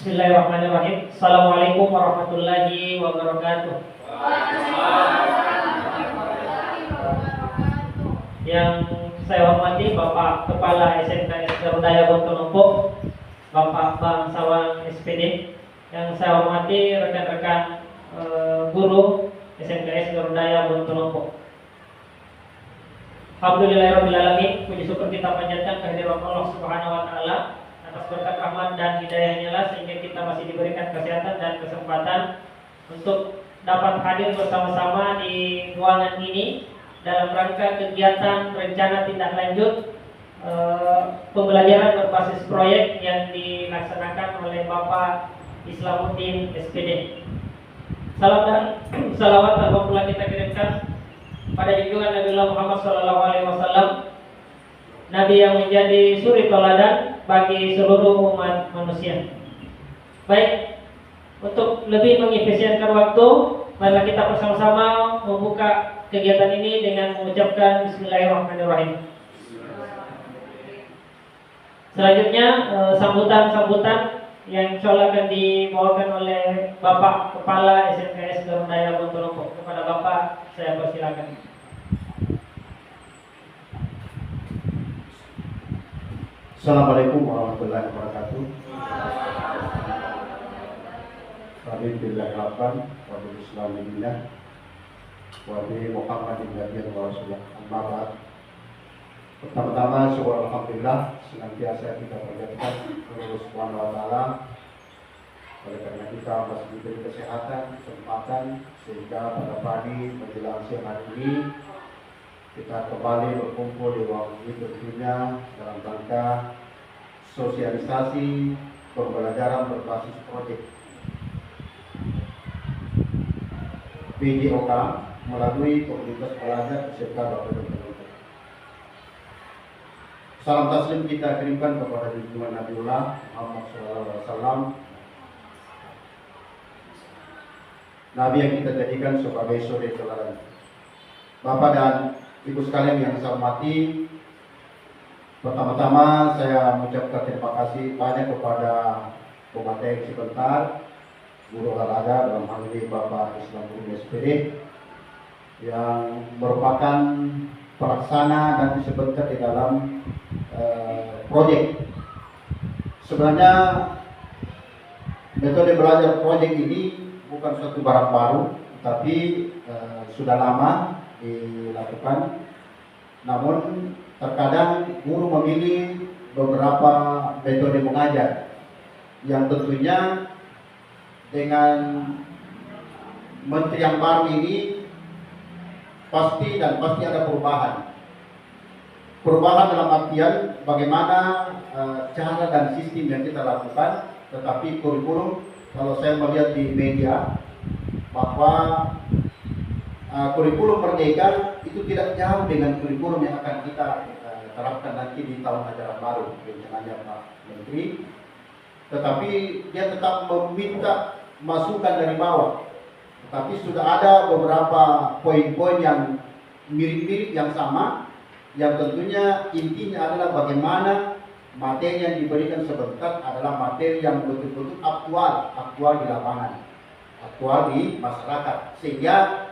Bismillahirrahmanirrahim. Assalamualaikum warahmatullahi wabarakatuh. Yang saya hormati Bapak Kepala SMKS Garudaya Bontonopo, Bapak Bangsawan SPD. Yang saya hormati rekan-rekan guru SMKS Garudaya Bontonopo. Alhamdulillahirrahmanirrahim. Puji syukur kita panjatkan kehadiran Allah Subhanahu wa Ta'ala atas berkat rahmat dan hidayahnya lah sehingga kita masih diberikan kesehatan dan kesempatan untuk dapat hadir bersama-sama di ruangan ini dalam rangka kegiatan rencana tindak lanjut pembelajaran berbasis proyek yang dilaksanakan oleh Bapak Islamuddin SPD. Salam dan salawat alhamdulillah kita kirimkan pada junjungan Nabi Muhammad SAW, Nabi yang menjadi suri teladan bagi seluruh umat manusia. Baik, untuk lebih mengefisienkan waktu, marilah kita bersama-sama membuka kegiatan ini dengan mengucapkan Bismillahirrahmanirrahim. Selanjutnya sambutan-sambutan yang insyaallah akan dibawakan oleh Bapak Kepala SMKS Garudaya Bontonopo. Kepada Bapak saya persilakan. Assalamualaikum warahmatullahi wabarakatuh. Alhamdulillah rabban wa bil islam billah wa bi Muhammadin nabiyyin wa rasulullah. Amma ba'd. Pertama-tama syukur alhamdulillah senantiasa kita panjatkan kepada Subhanahu wa taala oleh karena kita masih diberi kesehatan, kesempatan sehingga pada pagi menjelang siang hari ini kita kembali berkumpul di ruang ini tentunya dalam rangka sosialisasi pembelajaran berbasis proyek BJOK melalui komunitas belajar SMK Garudaya Bontonopo. Salam taslim kita kirimkan kepada junjungan Nabiullah Muhammad SAW, Nabi yang kita jadikan sebagai suri teladan. Bapak dan Ibu sekalian yang saya hormati, pertama-tama saya mengucapkan terima kasih banyak kepada pemateri sebentar, guru olahraga dalam hal ini Bapak Islamuddin SPD yang merupakan pelaksana dan sebentar di dalam proyek. Sebenarnya metode belajar proyek ini bukan suatu barang baru, tapi sudah lama dilakukan. Namun terkadang guru memilih beberapa metode mengajar yang tentunya dengan menteri yang baru ini pasti ada perubahan. Perubahan dalam artian bagaimana cara dan sistem yang kita lakukan, tetapi kurikulum kalau saya melihat di media bahwa kurikulum Merdeka itu tidak jauh dengan kurikulum yang akan kita terapkan nanti di tahun ajaran baru rencananya Pak Menteri, tetapi dia tetap meminta masukan dari bawah. Tetapi sudah ada beberapa poin-poin yang mirip-mirip yang sama, yang tentunya intinya adalah bagaimana materi yang diberikan sebentar adalah materi yang betul-betul aktual di lapangan, aktual di masyarakat, sehingga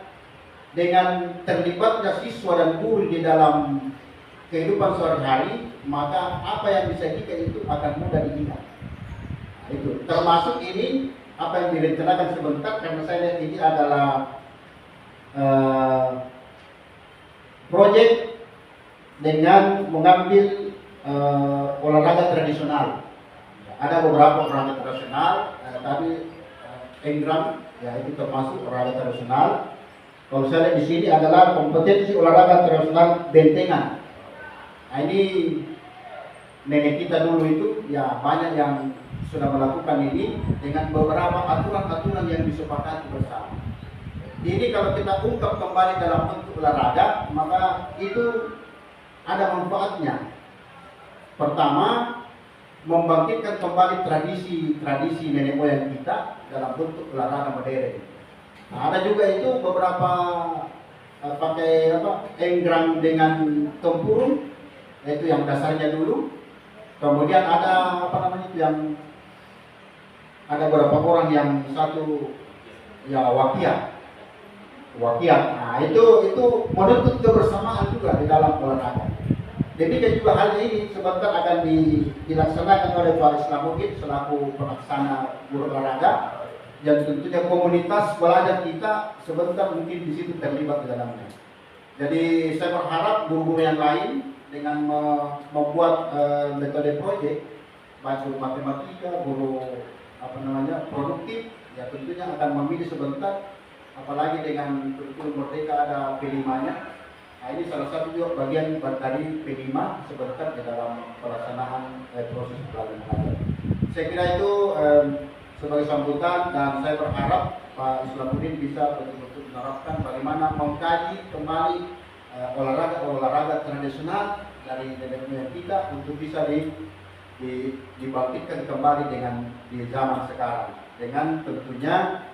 dengan terlibatnya siswa dan guru di dalam kehidupan sehari-hari, maka apa yang disajikan itu akan mudah diingat. Itu termasuk ini apa yang direncanakan sebentar, karena saya lihat ini adalah proyek dengan mengambil olahraga tradisional. Ada beberapa olahraga tradisional, tadi enggram, ya itu termasuk olahraga tradisional. Kalau saya lihat di sini adalah kompetensi olahraga tradisional bentengan. Nah, ini nenek kita dulu itu ya banyak yang sudah melakukan ini dengan beberapa aturan-aturan yang disepakati bersama. Ini kalau kita ungkap kembali dalam bentuk olahraga, maka itu ada manfaatnya. Pertama, membangkitkan kembali tradisi nenek moyang kita dalam bentuk olahraga modern. Nah, ada juga itu beberapa pakai enggram dengan tempurung, itu yang dasarnya dulu. Kemudian ada yang ada beberapa orang yang satu ya wakiat. Nah itu menuntut kebersamaan juga di dalam olahraga. Demikian juga hal ini sebentar akan dilaksanakan oleh Pak Islamuddin selaku pelaksana guru olahraga, yang tentunya komunitas belajar kita sebentar mungkin di situ terlibat di dalamnya. Jadi saya berharap guru-guru yang lain dengan membuat metode proyek, baik guru matematika, guru produktif, ya tentunya akan memilih sebentar, apalagi dengan kurikulum merdeka ada P5-nya. Nah, ini salah satu juga bagian dari P5 sebentar di dalam pelaksanaan proses belajar mengajar. Saya kira itu sebagai sambutan, dan saya berharap Pak Islamuddin bisa betul-betul menerapkan bagaimana mengkaji kembali olahraga tradisional dari nenek kita untuk bisa dibangkitkan kembali dengan di zaman sekarang, dengan tentunya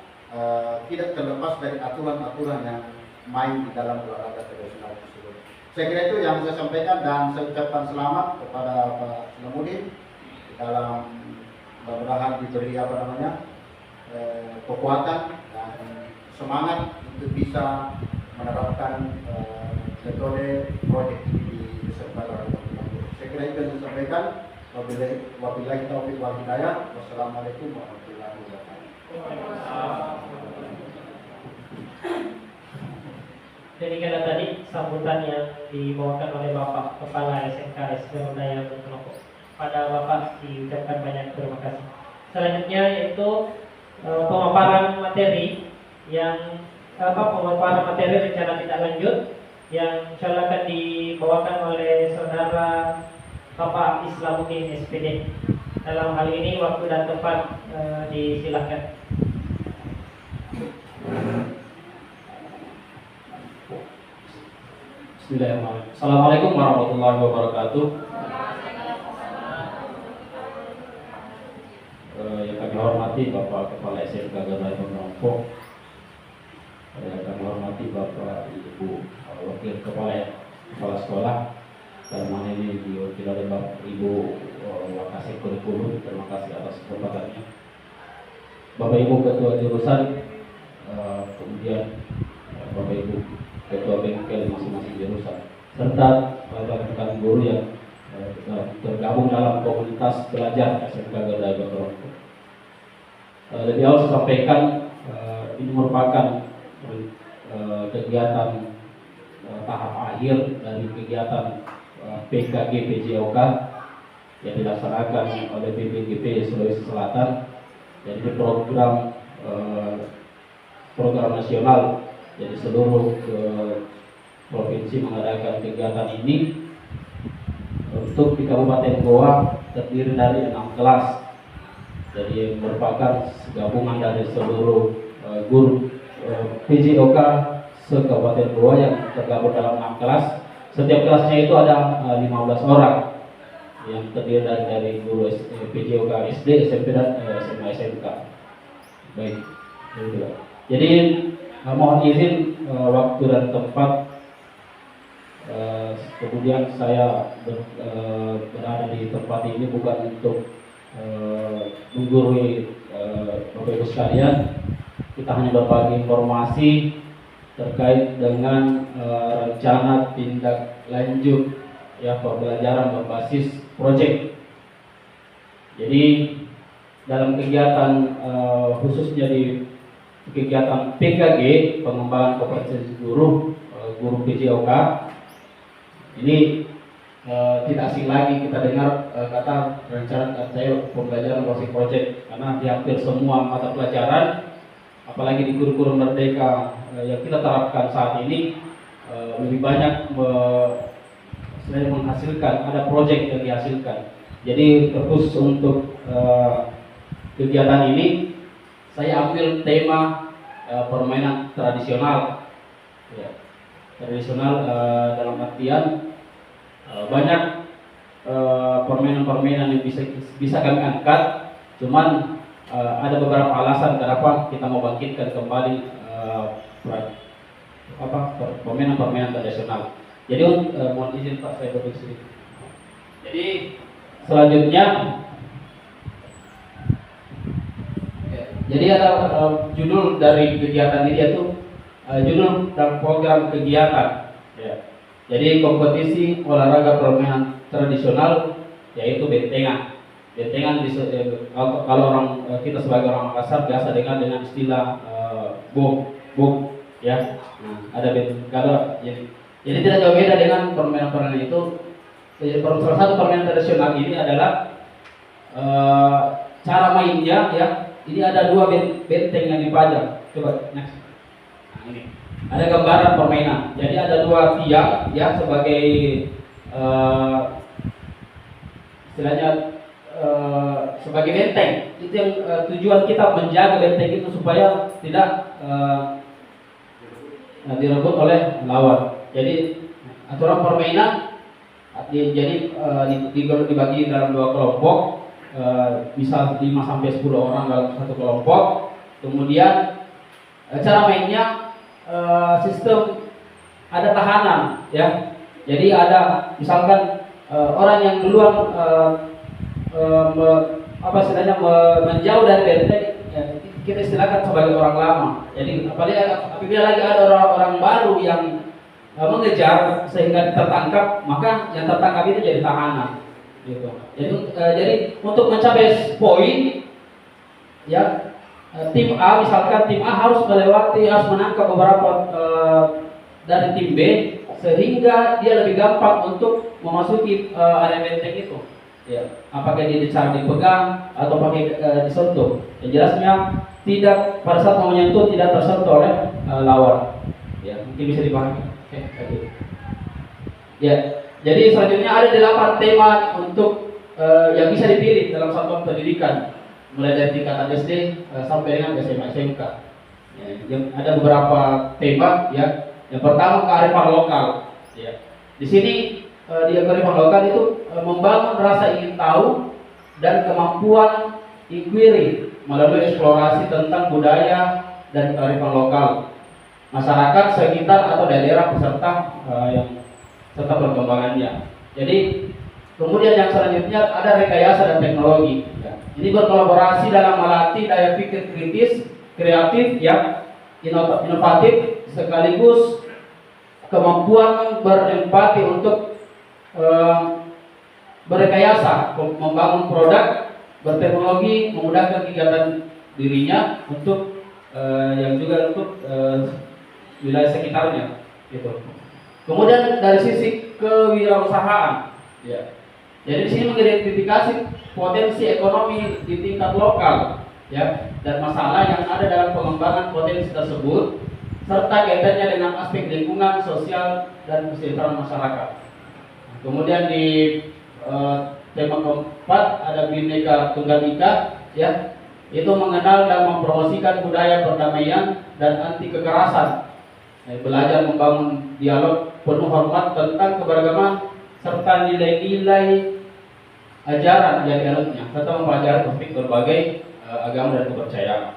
tidak terlepas dari aturan-aturan yang main di dalam olahraga tradisional tersebut. Saya kira itu yang saya sampaikan, dan saya ucapkan selamat kepada Pak Islamuddin dalam mudah-mudahan diberi kekuatan dan semangat untuk bisa menerapkan metode proyek di beserta olahraga. Saya kira itu yang saya sampaikan. Wabillahi taufiq wal hidayah. Wassalamualaikum warahmatullahi wabarakatuh. Demikianlah tadi sambutan yang dibawakan oleh Bapak Kepala SMK Garuda Kelompok. Pada Bapak diucapkan banyak terima kasih. Selanjutnya yaitu pemaparan materi rencana tindak lanjut yang insyaallah akan dibawakan oleh saudara Bapak Islamuddin SPD. Dalam hal ini waktu dan tempat disilakan. Bismillahirrahmanirrahim. Assalamualaikum warahmatullahi wabarakatuh. Yang kami hormati Bapak Kepala SMK Garuda Kelompok, yang kami hormati Bapak Ibu Wakil Kepala Sekolah, dalam hal ini diwakili oleh Bapak Ibu Wakasek Kurikulum, terima kasih atas kesempatannya. Bapak Ibu Ketua Jurusan, kemudian Bapak Ibu Ketua Bengkel masing-masing jurusan, serta rekan-rekan guru yang tergabung dalam komunitas belajar SMK Garuda Kelompok. Lebih awal saya sampaikan, ini merupakan kegiatan tahap akhir dari kegiatan PKG PJOK yang dilaksanakan oleh BPGP Sulawesi Selatan. Jadi program nasional, jadi seluruh provinsi mengadakan kegiatan ini. Untuk di Kabupaten Goa terdiri dari 6 kelas, jadi merupakan gabungan dari seluruh guru PJOK se-Kabupaten Goa yang tergabung dalam 6 kelas. Setiap kelasnya itu ada 15 orang yang terdiri dari guru PJOK SD, SMP, dan SMA SMK. Baik, jadi mohon izin waktu dan tempat. Kemudian saya berada di tempat ini bukan untuk menggurui Bapak Ibu sekalian. Kita hanya berbagi informasi terkait dengan rencana tindak lanjut pembelajaran berbasis proyek. Jadi dalam kegiatan khususnya di kegiatan PKG, pengembangan kompetensi guru PJOK, ini tidak asing lagi kita dengar kata rencana pembelajaran berbasis proyek, karena di hampir semua mata pelajaran, apalagi di kurikulum merdeka yang kita terapkan saat ini, lebih banyak selain menghasilkan, ada proyek yang dihasilkan. Jadi khusus untuk kegiatan ini saya ambil tema permainan tradisional, dalam artian banyak permainan-permainan yang bisa kami angkat, cuman ada beberapa alasan kenapa kita mau bangkitkan kembali permainan-permainan tradisional. Jadi mohon izin Pak, saya berdiri sedikit. Jadi selanjutnya Jadi ada judul dari kegiatan ini yaitu judul dan program kegiatan. Ya. Jadi kompetisi olahraga permainan tradisional yaitu bentengan. Bentengan kalau orang kita sebagai orang Makassar biasa dengar dengan istilah bok ya. Nah, ada kalau jadi tidak jauh beda dengan permainan-permainan itu. Jadi salah satu permainan tradisional ini adalah cara mainnya ya. Ini ada dua benteng yang dipajang. Coba next. Nah, ini ada gambaran permainan. Jadi ada dua tiang ya sebagai istilahnya sebagai benteng. Itu yang tujuan kita menjaga benteng itu supaya tidak direbut oleh lawan. Jadi aturan permainan jadi dibagi dalam dua kelompok. Bisa 5 sampai 10 orang dalam satu kelompok. Kemudian cara mainnya sistem ada tahanan ya. Jadi ada misalkan orang yang duluan menjauh dari benteng ya, kita istilahkan sebagai orang lama. Jadi apabila lagi ada orang baru yang mengejar sehingga tertangkap, maka yang tertangkap itu jadi tahanan. Gitu. Jadi untuk mencapai poin ya tim A misalkan tim A harus menangkap beberapa dari tim B sehingga dia lebih gampang untuk memasuki area benteng itu ya, apakah dia cara dipegang atau pakai disentuh. Yang jelasnya tidak pada saat mau menyentuh tidak tersentuh oleh lawan ya, mungkin bisa dipahami. Ya. Jadi selanjutnya ada 8 tema untuk yang bisa dipilih dalam satuan pendidikan mulai dari tingkatan SD sampai dengan SMA SMK. Ya, yang ada beberapa tema ya. Yang pertama kearifan lokal. Ya. Di sini di kearifan lokal itu membangun rasa ingin tahu dan kemampuan inquiry melalui eksplorasi tentang budaya dan kearifan lokal masyarakat sekitar atau daerah peserta serta perkembangannya. Jadi kemudian yang selanjutnya ada rekayasa dan teknologi. Ya. Ini berkolaborasi dalam melatih daya pikir kritis, kreatif, yang inovatif, sekaligus kemampuan berempati untuk berrekayasa, membangun produk, berteknologi, memudahkan kegiatan dirinya untuk yang juga untuk wilayah sekitarnya. Gitu. Kemudian dari sisi kewirausahaan, ya. Jadi di sini mengidentifikasi potensi ekonomi di tingkat lokal, ya, dan masalah yang ada dalam pengembangan potensi tersebut, serta kaitannya dengan aspek lingkungan, sosial, dan kesejahteraan masyarakat. Kemudian di tema keempat ada Bhinneka Tunggal Ika, ya, itu mengenal dan mempromosikan budaya perdamaian dan anti kekerasan. Belajar membangun dialog penuh hormat tentang keberagaman serta nilai-nilai ajaran yang dianutnya, serta mempelajari topik berbagai agama dan kepercayaan.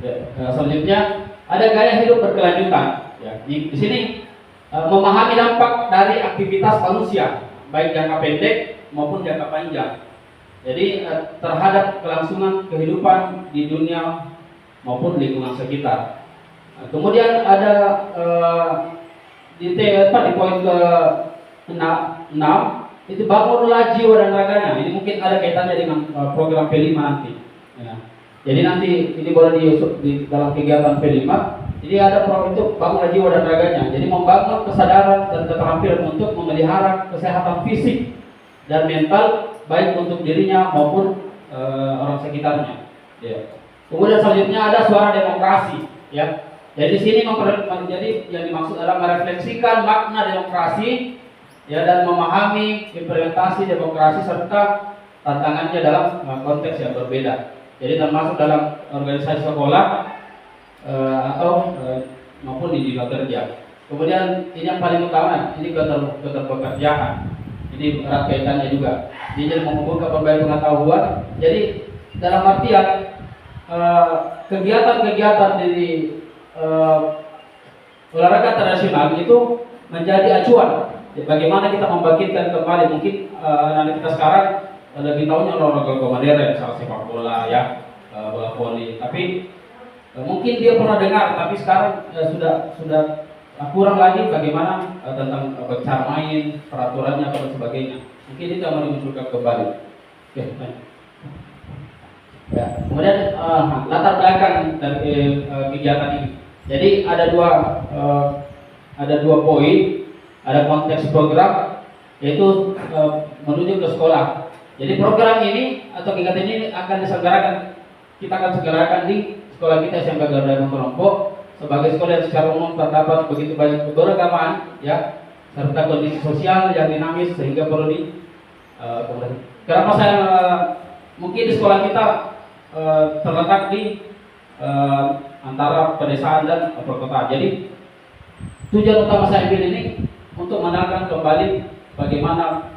Ya, selanjutnya ada gaya hidup berkelanjutan. Ya, di sini memahami dampak dari aktivitas manusia, baik jangka pendek maupun jangka panjang. Jadi terhadap kelangsungan kehidupan di dunia maupun lingkungan sekitar. Kemudian ada di poin ke-6 itu bangunlah jiwa dan raganya. Ini mungkin ada kaitannya dengan program P5 nanti. Ya. Jadi nanti ini boleh di dalam kegiatan P5. Jadi ada program itu bangunlah jiwa dan raganya. Jadi membangun kesadaran dan keterampilan untuk memelihara kesehatan fisik dan mental baik untuk dirinya maupun orang sekitarnya. Ya. Kemudian selanjutnya ada suara demokrasi. Ya. Jadi di sini jadi yang dimaksud adalah merefleksikan makna demokrasi, ya, dan memahami implementasi demokrasi serta tantangannya dalam konteks yang berbeda. Jadi termasuk dalam organisasi sekolah atau maupun di dunia kerja. Kemudian ini yang paling utama, ini keterpekerjaan. Ini erat kaitannya juga. Jadi mengumpulkan berbagai pengetahuan. Jadi dalam artian kegiatan-kegiatan di olahraga tradisional itu menjadi acuan bagaimana kita membangkitkan kembali. Mungkin anak kita sekarang lebih tahunya olahraga modern, misalnya sepak bola ya, bola voli. Tapi mungkin dia pernah dengar, tapi sekarang sudah kurang lagi bagaimana tentang cara main, peraturannya atau sebagainya. Mungkin itu yang mau dimunculkan kembali. Oke, baik. Ya, kemudian latar belakang dari kegiatan ini. Jadi ada dua poin, ada konteks program, yaitu menuju ke sekolah. Jadi program ini atau kegiatan ini kita akan selenggarakan di sekolah kita SMK Garuda Epon Lompok sebagai sekolah yang secara umum terdapat begitu banyak keberagaman, ya, serta kondisi sosial yang dinamis sehingga perlu kenapa saya mungkin di sekolah kita terletak di antara pedesaan dan perkotaan. Jadi tujuan utama saya ambil ini untuk mengenalkan kembali bagaimana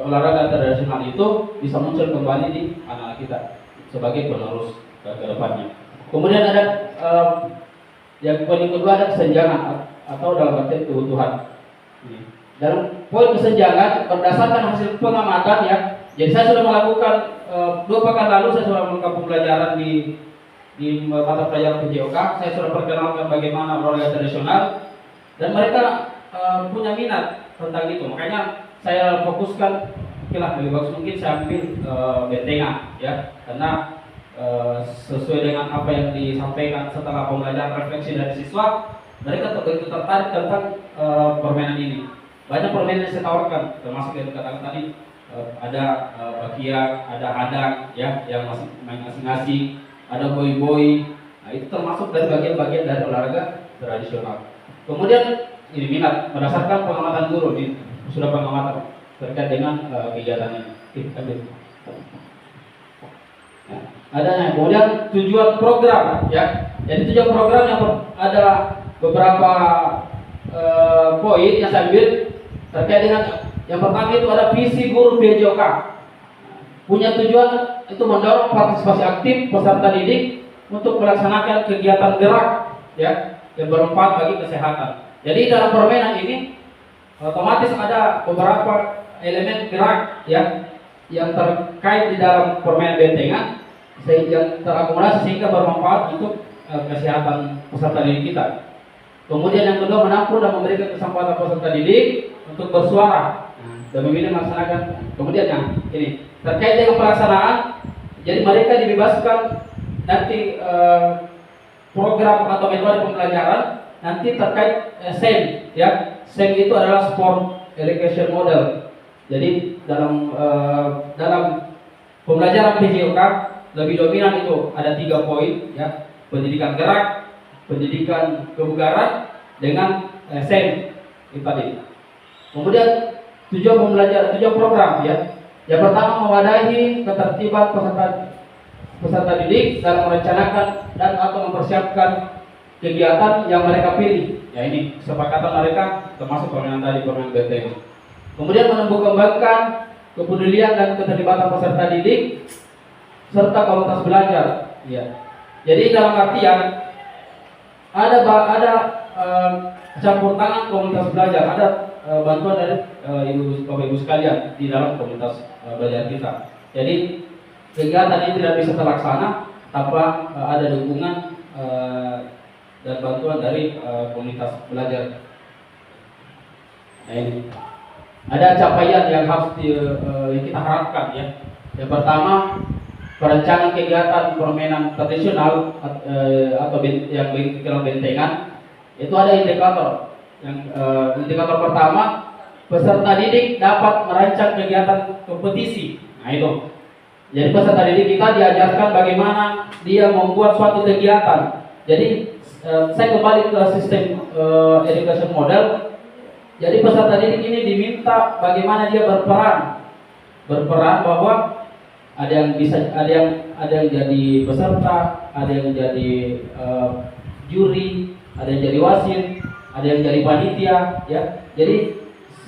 olahraga tradisional itu bisa muncul kembali di anak kita sebagai penerus ke depannya. Kemudian ada yang poin kedua ada kesenjangan atau dalam arti kebutuhan. Dalam poin kesenjangan berdasarkan hasil pengamatan, ya. Jadi saya sudah melakukan 2 pekan lalu saya sudah melakukan pembelajaran di mata pelajaran PJOK. Saya sudah perkenalkan bagaimana olahraga tradisional dan mereka punya minat tentang itu. Makanya saya fokuskan, lebih bagus mungkin saya ambil bentengan, ya, karena sesuai dengan apa yang disampaikan setelah pembelajaran refleksi dari siswa, mereka begitu tertarik tentang permainan ini. Banyak permainan yang saya tawarkan, termasuk yang dikatakan tadi, ada bakia, ada hadang, ya, yang masih main asing-asing, ada boy-boy. Nah, itu termasuk dari bagian-bagian dari olahraga tradisional. Kemudian ini minat berdasarkan pengamatan guru, sudah pengamatan terkait dengan kegiatan ini. Adanya. Kemudian tujuan program, ya. Jadi tujuan program yang ada beberapa poin yang saya ambil terkait dengan yang pertama itu ada visi guru PJOK. Punya tujuan itu mendorong partisipasi aktif peserta didik untuk melaksanakan kegiatan gerak, ya, yang bermanfaat bagi kesehatan. Jadi dalam permainan ini otomatis ada beberapa elemen gerak, ya, yang terkait di dalam permainan bentengan yang terakumulasi sehingga bermanfaat untuk kesehatan peserta didik kita. Kemudian yang kedua, menampung dan memberikan kesempatan peserta didik untuk bersuara dan memilih melaksanakan. Kemudian yang ini terkait dengan pelaksanaan, jadi mereka dibebaskan nanti program atau metode pembelajaran nanti terkait SEM, ya. SEM itu adalah Sport Education Model. Jadi dalam pembelajaran PJOK lebih dominan itu ada 3 poin, ya, pendidikan gerak, pendidikan kebugaran, dengan SEM itu tadi. Kemudian tujuan program, ya. Yang pertama, mewadahi ketertiban peserta didik dalam merencanakan dan atau mempersiapkan kegiatan yang mereka pilih. Ya, ini kesepakatan mereka termasuk permainan tadi, permainan BTW. Kemudian menumbuh kembangkan kepedulian dan keterlibatan peserta didik serta kualitas belajar, ya. Jadi dalam artian ada campur tangan komunitas belajar, ada bantuan dari Bapak Ibu sekalian di dalam komunitas belajar kita. Jadi kegiatan ini tidak bisa terlaksana tanpa ada dukungan dan bantuan dari komunitas belajar. Nah, ini ada capaian yang harus yang kita harapkan, ya. Yang pertama, perencanaan kegiatan permainan tradisional atau yang dikenal bentengan itu ada indikator. Yang indikator pertama, peserta didik dapat merancang kegiatan kompetisi. Nah, itu. Jadi peserta didik kita diajarkan bagaimana dia membuat suatu kegiatan. Jadi saya kembali ke sistem education model. Jadi peserta didik ini diminta bagaimana dia berperan bahwa ada yang jadi peserta, ada yang jadi juri, ada yang jadi wasit, ada yang jadi panitia, ya. Jadi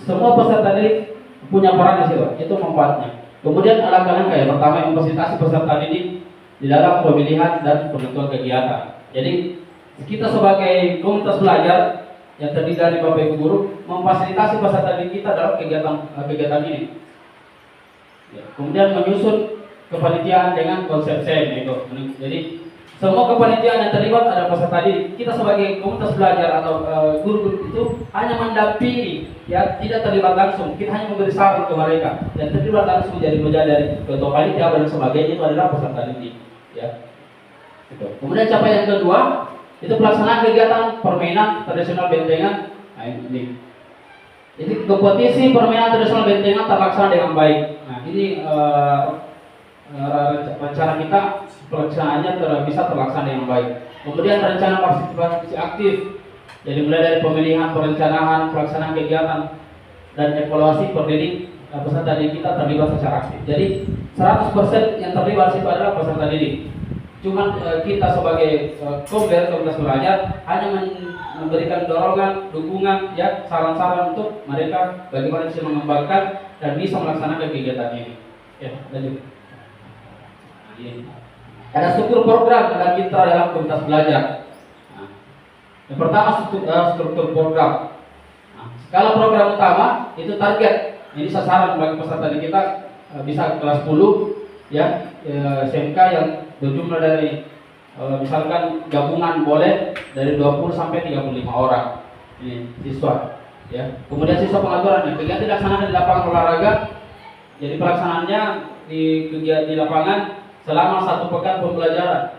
semua peserta didik punya peran di situ. Itu manfaatnya. Kemudian langkah-langkah yang pertama, memfasilitasi peserta didik di dalam pemilihan dan penentuan kegiatan. Jadi kita sebagai komunitas belajar, yang terdiri dari Bapak Ibu guru memfasilitasi peserta didik kita dalam kegiatan ini. Ya, kemudian menyusun kepanitiaan dengan konsep SEM itu. Jadi semua kepanitiaan yang terlibat ada peserta didik. Kita sebagai komunitas belajar atau guru-guru itu hanya mendampingi, ya, tidak terlibat langsung. Kita hanya memberi saran ke mereka. Dan terlibat langsung jadi dari ketua panitia dan sebagainya itu adalah peserta didik. Ya. Gitu. Kemudian capaian kedua itu pelaksanaan kegiatan permainan tradisional bentengan. Nah, ini. Jadi kompetisi permainan tradisional bentengan terlaksana dengan baik. Nah, ini rencana kita pelaksanaannya bisa terlaksana dengan baik. Kemudian rencana partisipasi aktif. Jadi mulai dari pemilihan, perencanaan, pelaksanaan kegiatan dan evaluasi pendidik peserta didik kita terlibat secara aktif. Jadi 100% yang terlibat itu adalah peserta didik. Cuma kita sebagai komunitas belajar hanya memberikan dorongan, dukungan, ya, saran-saran untuk mereka bagaimana bisa mengembangkan dan bisa melaksanakan kegiatan ini. Ya, lanjut. Ada struktur program dan mitra dalam komunitas belajar. Nah, yang pertama struktur program. Nah, skala program utama itu target. Ini sasaran bagi peserta didik kita bisa kelas 10, ya, SMK yang berjumlah dari misalkan gabungan boleh dari 20 sampai 35 orang. Ini siswa, ya. Kemudian siswa pengaturan kegiatan dilaksanakan di lapangan olahraga. Jadi pelaksanaannya di lapangan selama 1 pekan pembelajaran.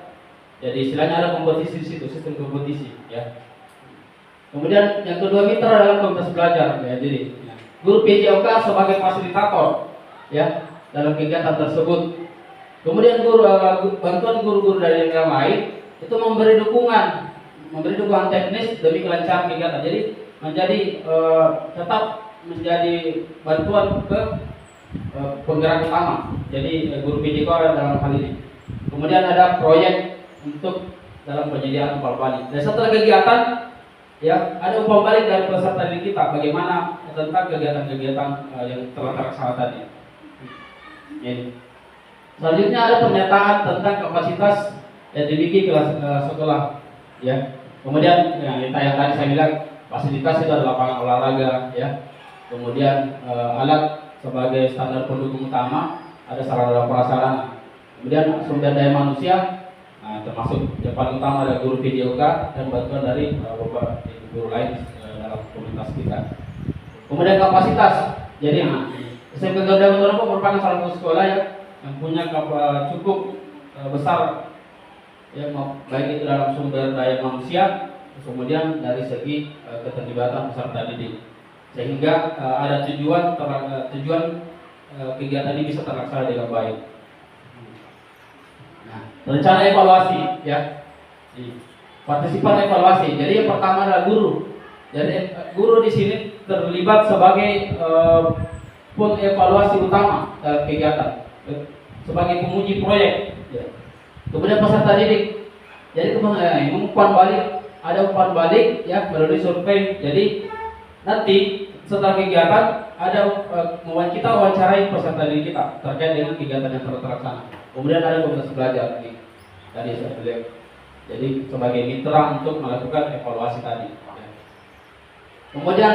Jadi istilahnya ada kompetisi di situ, sistem kompetisi, ya. Kemudian yang kedua mitra dalam komunitas belajar, ya. Jadi guru PJOK sebagai fasilitator, ya, dalam kegiatan tersebut. Kemudian bantuan guru-guru dari yang lain itu memberi dukungan teknis demi kelancaran kegiatan. Jadi tetap menjadi bantuan ke penggerak utama. Jadi guru PJK dalam hal ini. Kemudian ada proyek untuk dalam penyediaan umpan balik. Dan setelah kegiatan, ya, ada umpan balik dari peserta didik kita. Bagaimana tentang kegiatan-kegiatan yang telah terlaksana tadi. Ini. Selanjutnya ada pernyataan tentang kapasitas yang dimiliki kelas sekolah, ya. Kemudian yang tadi saya bilang fasilitas itu adalah lapangan olahraga, ya. Kemudian alat sebagai standar pendukung utama, ada sarana dan prasarana. Kemudian sumber daya manusia, termasuk yang paling utama ada guru PJOK dan bantuan dari beberapa guru lain dalam komunitas kita. Kemudian kapasitas, jadi SMK Garuda Motoropo merupakan salah satu sekolah yang punya cukup besar, ya, baik itu dalam sumber daya manusia, kemudian dari segi keterlibatan peserta didik, sehingga ada tujuan kegiatan ini bisa terlaksana dengan baik. Nah, rencana evaluasi, ya, partisipan evaluasi. Jadi yang pertama adalah guru. Jadi guru di sini terlibat sebagai evaluasi utama dalam kegiatan, sebagai penguji proyek, ya. Kemudian peserta didik, jadi umpan balik, ada umpan balik, ya, melalui survei. Jadi nanti setelah kegiatan ada kita wawancarai peserta didik kita terkait dengan kegiatan yang terlaksana. Kemudian ada komunitas belajar ini tadi saya bilang, jadi sebagai mitra untuk melakukan evaluasi tadi, ya. Kemudian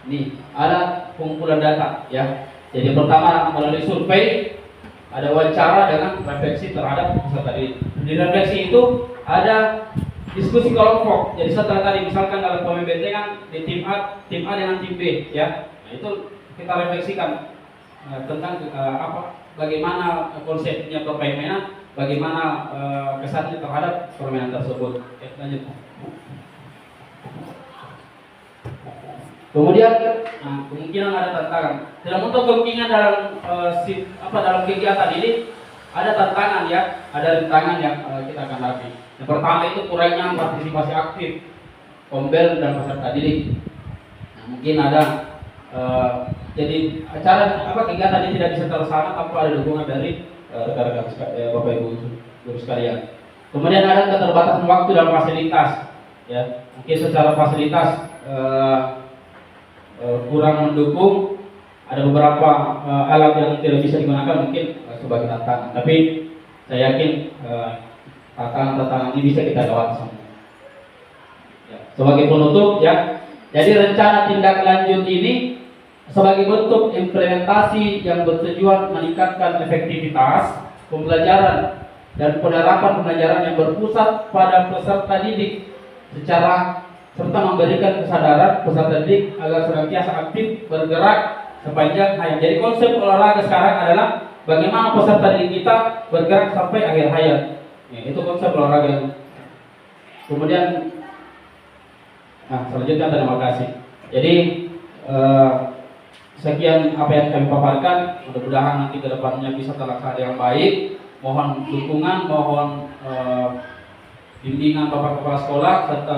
ini ada pengumpulan data, ya. Jadi pertama melalui survei, ada wawancara dengan refleksi terhadap peserta didik. Di refleksi itu ada diskusi kelompok. Jadi setelah tadi misalkan dalam pemain bentengan di tim A dengan tim B, ya. Nah, itu kita refleksikan tentang bagaimana konsepnya permainan, bagaimana kesannya terhadap permainan tersebut. Oke, lanjut. Kemudian kemungkinan ada tantangan. Dalam untuk kemungkinan dalam kegiatan ini ada tantangan, ya, ada rintangan yang kita akan hadapi. Yang pertama itu kurangnya partisipasi aktif kombel dan peserta didik. Nah, mungkin ada jadi acara kegiatan ini tidak bisa terlaksana tanpa ada dukungan dari rekan-rekan Bapak Ibu guru sekalian. Kemudian ada keterbatasan waktu dan fasilitas, ya. Mungkin secara fasilitas kurang mendukung, ada beberapa alat yang tidak bisa digunakan mungkin sebagai tantangan. Tapi saya yakin tantangan ini bisa kita lewati semua. Sebagai penutup ya, jadi rencana tindak lanjut ini sebagai bentuk implementasi yang bertujuan meningkatkan efektivitas pembelajaran dan penerapan pembelajaran yang berpusat pada peserta didik serta memberikan kesadaran peserta didik agar senantiasa aktif bergerak sepanjang hayat. Jadi konsep olahraga sekarang adalah bagaimana peserta didik kita bergerak sampai akhir hayat. Ya, itu konsep olahraga. Kemudian, selanjutnya terima kasih. Jadi sekian apa yang kami paparkan. Mudah-mudahan nanti kedepannya bisa terlaksana yang baik. Mohon dukungan, mohon bimbingan Bapak Kepala Sekolah serta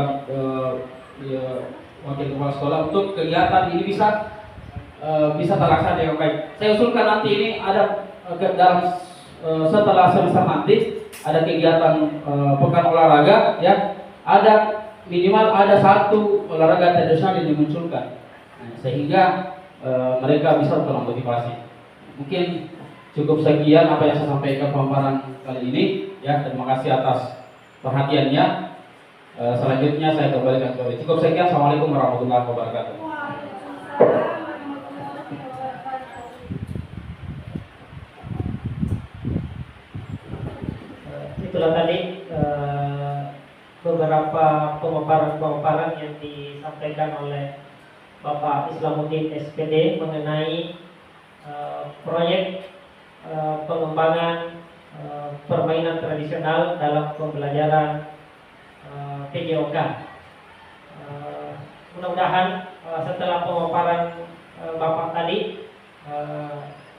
Wakil Kepala Sekolah untuk kegiatan ini bisa terlaksana dengan baik. Saya usulkan nanti ini ada dalam setelah semester nanti ada kegiatan pekan olahraga ya, ada minimal ada satu olahraga tradisional yang dimunculkan, sehingga mereka bisa termotivasi. Mungkin cukup sekian apa yang saya sampaikan pemaparan kali ini ya. Terima kasih atas perhatiannya. Selanjutnya saya kembalikan kembali. Cukup sekian. Assalamualaikum warahmatullahi wabarakatuh. Itulah tadi beberapa pemaparan yang disampaikan oleh Bapak Islamuddin SPD mengenai proyek pengembangan permainan tradisional dalam pembelajaran PJOK. Mudah-mudahan setelah pemaparan Bapak tadi,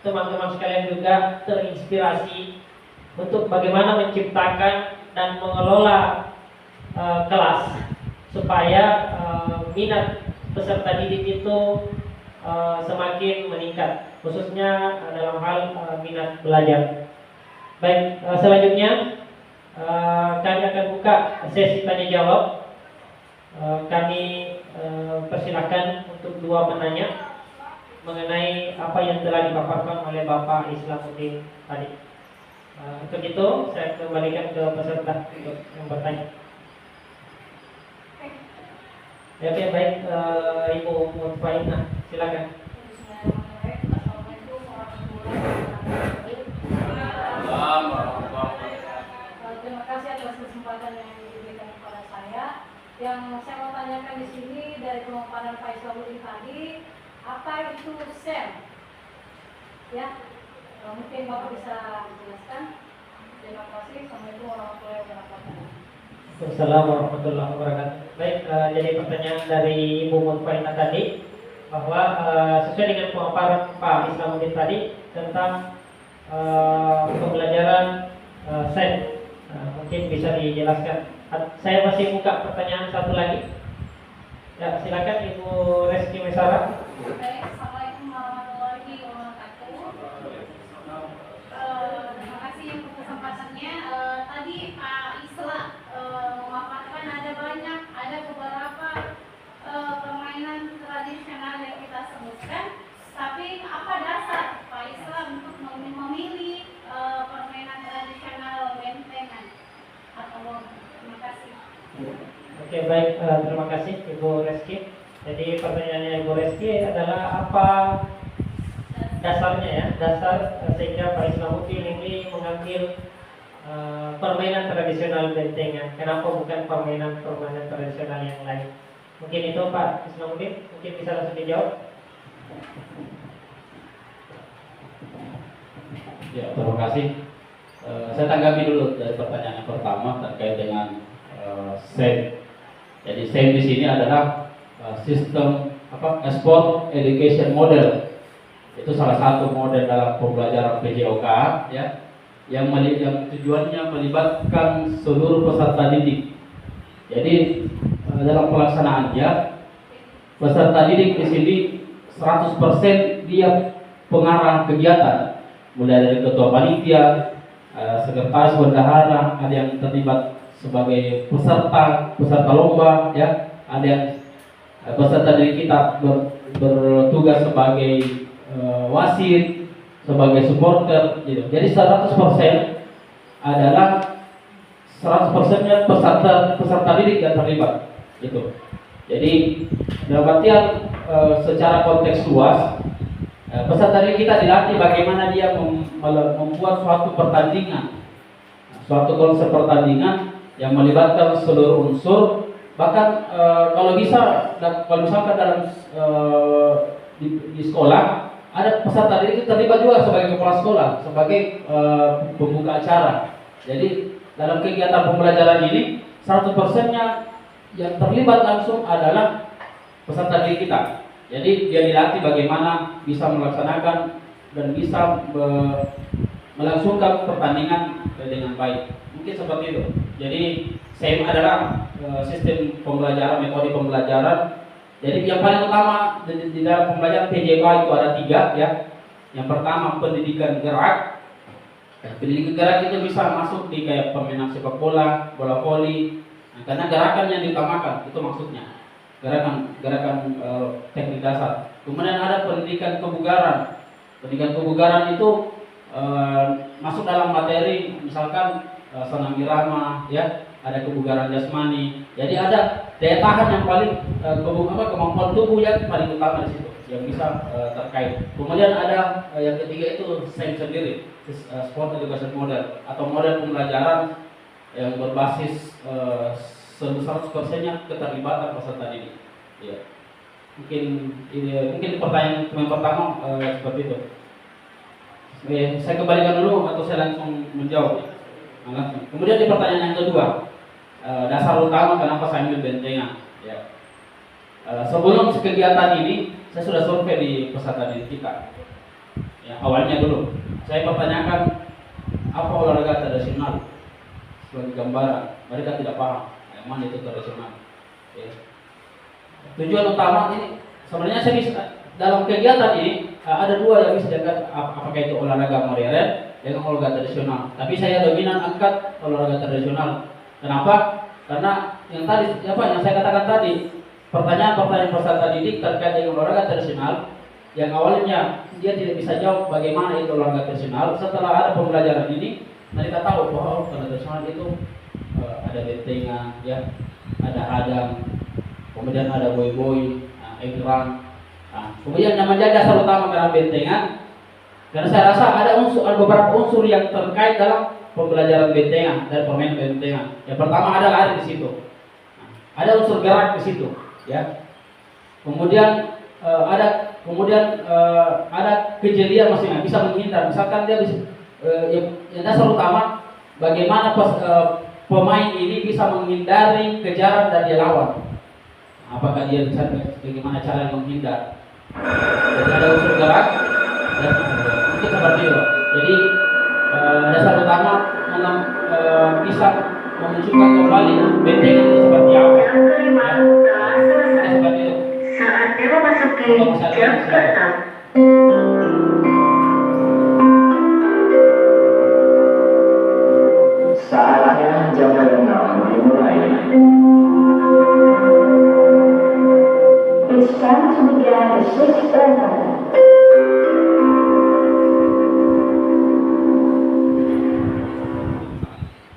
teman-teman sekalian juga terinspirasi untuk bagaimana menciptakan dan mengelola kelas supaya minat peserta didik itu semakin meningkat, khususnya dalam hal minat belajar. Baik, selanjutnya kami akan buka sesi tanya jawab. Kami persilakan untuk dua penanya mengenai apa yang telah dipaparkan oleh Bapak Islamuddin tadi. Untuk itu saya kembalikan ke peserta untuk yang bertanya. Ya, oke, baik, Ibu Mutfainah, silakan. Assalamualaikum warahmatullahi wabarakatuh. Terima kasih atas kesempatan yang diberikan kepada saya. Yang saya mau tanyakan di sini dari pemaparan Pak Islamuddin tadi, apa itu SEM? Ya, mungkin Bapak bisa jelaskan. Terima kasih. Assalamualaikum warahmatullahi wabarakatuh. Assalamualaikum warahmatullahi wabarakatuh. Baik, jadi pertanyaan dari Ibu Mutfainah tadi bahwa sesuai dengan pemaparan Pak Islamuddin tadi tentang pembelajaran SEM, mungkin bisa dijelaskan. Saya masih buka pertanyaan satu lagi. Ya, silakan Ibu Reski Mesara. Assalamualaikum warahmatullahi wabarakatuh. Terima kasih untuk kesempatannya. Tadi Pak Isla memaparkan ada beberapa permainan tradisional yang kita sebutkan. Tapi apa dasar Pak Isla untuk memilih permainan tradisional bentengan atau terima kasih. Oke, baik, terima kasih Ibu Reski. Jadi pertanyaannya Ibu Reski adalah apa dasarnya ya, dasar sehingga Pak Islamuddin ini mengambil permainan tradisional bentengan. Kenapa bukan permainan tradisional yang lain? Mungkin itu Pak Islamuddin, mungkin bisa langsung dijawab. Ya, terima kasih. Saya tanggapi dulu dari pertanyaan yang pertama terkait dengan SEM. Jadi SEM di sini adalah sistem Sport Education Model. Itu salah satu model dalam pembelajaran PJOK ya, yang tujuannya melibatkan seluruh peserta didik. Jadi dalam pelaksanaannya peserta didik di sini 100% dia pengarah kegiatan, mulai dari ketua panitia, sekretaris bendahara, ada yang terlibat sebagai peserta lomba ya, ada yang peserta didik kita bertugas sebagai wasit, sebagai supporter gitu. Jadi 100% adalah 100%-nya peserta didik yang terlibat gitu. Jadi dalam artian secara konteks luas, peserta didik kita dilatih bagaimana dia membuat suatu pertandingan, suatu konsep pertandingan yang melibatkan seluruh unsur. Bahkan kalau misalkan dalam di sekolah ada peserta didik terlibat juga sebagai kepala sekolah, sebagai pembuka acara. Jadi dalam kegiatan pembelajaran ini 100%-nya yang terlibat langsung adalah peserta didik kita. Jadi dia dilatih bagaimana bisa melaksanakan dan bisa melangsungkan pertandingan dengan baik. Mungkin seperti itu. Jadi SEM adalah sistem pembelajaran, metode pembelajaran. Jadi yang paling utama di dalam pembelajaran PJK itu ada 3 ya. Yang pertama pendidikan gerak. Pendidikan gerak itu bisa masuk di kayak permainan sepak bola, bola voli. Nah, karena gerakan yang diutamakan itu maksudnya gerakan teknik dasar. Kemudian ada pendidikan kebugaran. Pendidikan kebugaran itu masuk dalam materi misalkan senam irama ya, ada kebugaran jasmani. Jadi ada daya tahan yang paling kemampuan tubuh yang paling utama di situ yang bisa terkait. Kemudian ada yang ketiga itu SEM sendiri, sport education model atau model pembelajaran yang berbasis 100%-nya keterlibatan peserta didik. Ya. Mungkin pertanyaan yang pertama seperti itu. Saya kembalikan dulu atau saya langsung menjawab. Langsung. Kemudian di pertanyaan yang kedua, dasar utama kenapa saya ambil bentengan. Ya. Sebelum kegiatan ini, saya sudah survei di peserta didik kita. Ya, awalnya dulu, saya pertanyakan apa olahraga tradisional sebagai gambaran. Mereka tidak paham, mana itu tradisional. Ya. Tujuan utama ini sebenarnya saya bisa dalam kegiatan ini ada 2 yang bisa diangkat, apakah itu olahraga modern dengan olahraga tradisional. Tapi saya dominan angkat olahraga tradisional. Kenapa? Karena yang saya katakan tadi, pertanyaan peserta didik terkait dengan olahraga tradisional yang awalnya dia tidak bisa jawab bagaimana itu olahraga tradisional. Setelah ada pembelajaran ini, mereka tahu bahwa olahraga tradisional itu ada bentengan, ya, ada hadang, kemudian ada boy-boy, egrang. Kemudian yang menjadi dasar utama dalam bentengan, karena saya rasa ada beberapa unsur yang terkait dalam pembelajaran bentengan dan permainan bentengan. Yang pertama ada lari di situ, ada unsur gerak di situ, ya. Kemudian ada kejelian maksudnya bisa menghindar. Misalkan dia bisa, yang dasar utama bagaimana pemain ini bisa menghindari kejaran dari lawan. Apakah dia bisa bagaimana cara menghindar? Jadi ada unsur gerak dan mungkin seperti itu. Jadi dasar utama bisa memunculkan kembali bentengan itu seperti apa. Seperti itu. Saatnya memasuki jam 6. Saatnya jam 6 dimulai. It's time to begin the 6th lesson.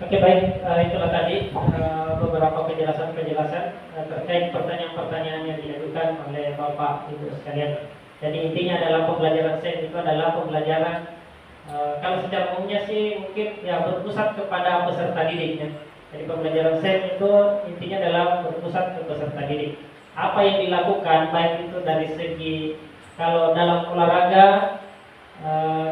Oke, baik, itulah tadi beberapa penjelasan terkait pertanyaan-pertanyaan yang diajukan oleh Bapak Ibu sekalian. Jadi intinya dalam pembelajaran SEM itu adalah pembelajaran kalau secara umumnya sih mungkin ya berpusat kepada peserta didik ya. Jadi pembelajaran SEM itu intinya adalah berpusat ke peserta didik. Apa yang dilakukan baik itu dari segi kalau dalam olahraga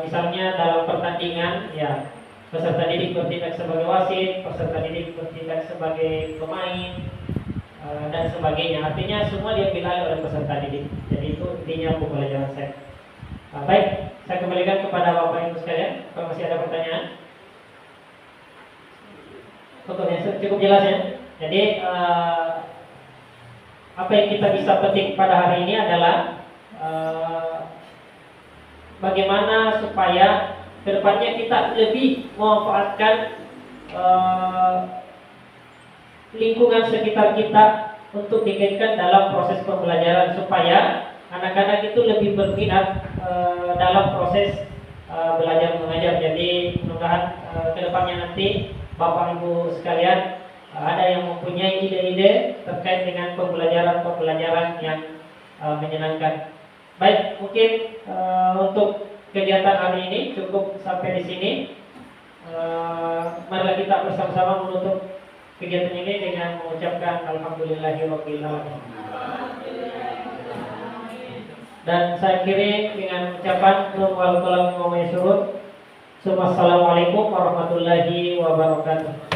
misalnya dalam pertandingan ya peserta didik bertindak sebagai wasit, peserta didik bertindak sebagai pemain dan sebagainya. Artinya semua diambil oleh peserta didik. Jadi itu intinya pembelajaran SEM. Baik, saya kembalikan kepada Bapak Ibu sekalian. Kalau masih ada pertanyaan, cukup jelas ya. Jadi apa yang kita bisa petik pada hari ini adalah bagaimana supaya kedepannya kita lebih memanfaatkan lingkungan sekitar kita untuk dikaitkan dalam proses pembelajaran supaya anak-anak itu lebih berminat dalam proses belajar mengajar. Jadi mudah-mudahan kedepannya nanti Bapak Ibu sekalian ada yang mempunyai ide-ide terkait dengan pembelajaran yang menyenangkan. Baik, mungkin untuk kegiatan hari ini cukup sampai di sini. Marilah kita bersama-sama menutup kegiatan ini dengan mengucapkan alhamdulillahirabbil alamin. Dan saya akhiri dengan ucapan Assalamualaikum warahmatullahi wabarakatuh.